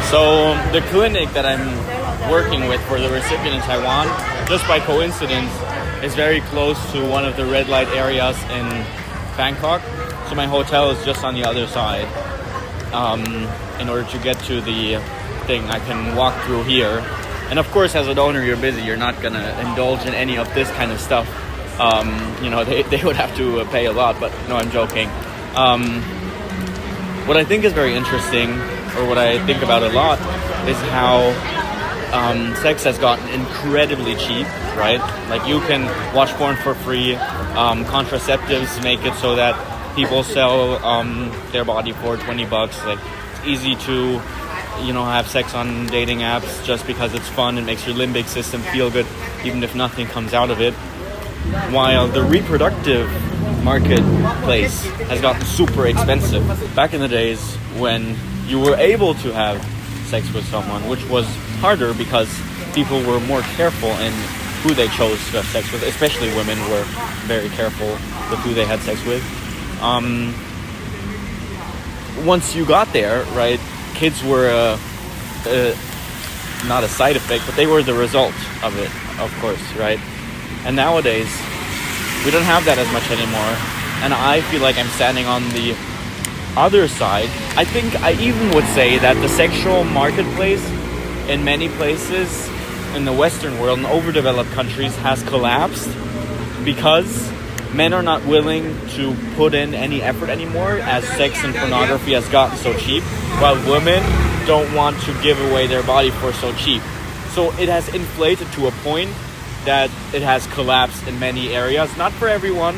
So the clinic that I'm working with for the recipient in Taiwan, just by coincidence, is very close to one of the red light areas in Bangkok. So my hotel is just on the other side. In order to get to the thing, I can walk through here. And of course, as a donor, you're busy. You're not going to indulge in any of this kind of stuff. They would have to pay a lot, but no, I'm joking. What I think is very interesting, or what I think about a lot, is how sex has gotten incredibly cheap, right? Like, you can watch porn for free. Contraceptives make it so that people sell their body for $20. Like, it's easy to, have sex on dating apps just because it's fun. It makes your limbic system feel good, even if nothing comes out of it. While the reproductive marketplace has gotten super expensive. Back in the days when you were able to have sex with someone, which was harder because people were more careful in who they chose to have sex with, especially women were very careful with who they had sex with. Once you got there, right, kids were not a side effect, but they were the result of it, of course, right? And nowadays, we don't have that as much anymore. And I feel like I'm standing on the other side. I think I even would say that the sexual marketplace in many places in the Western world, in overdeveloped countries, has collapsed because men are not willing to put in any effort anymore, as sex and pornography has gotten so cheap, while women don't want to give away their body for so cheap. So it has inflated to a point that it has collapsed in many areas. Not for everyone,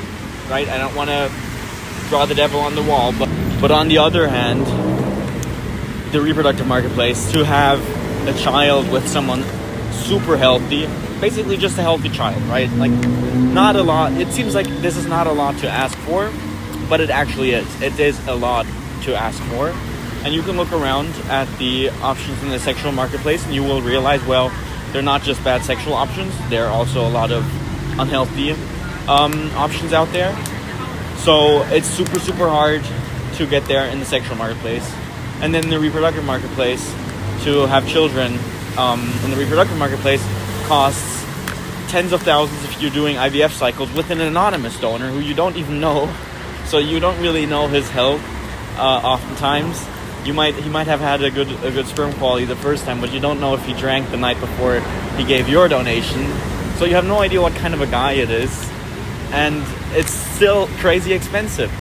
right? I don't want to draw the devil on the wall, but on the other hand, the reproductive marketplace, to have a child with someone super healthy, basically just a healthy child, right? Like, not a lot. It seems like this is not a lot to ask for, but it actually is. It is a lot to ask for. And you can look around at the options in the sexual marketplace and you will realize, well, they're not just bad sexual options. There are also a lot of unhealthy options out there. So it's super, super hard to get there in the sexual marketplace. And then the reproductive marketplace, to have children in the reproductive marketplace costs tens of thousands if you're doing IVF cycles with an anonymous donor who you don't even know. So you don't really know his health oftentimes. He might have had a good sperm quality the first time, but you don't know if he drank the night before he gave your donation. So you have no idea what kind of a guy it is. And it's still crazy expensive.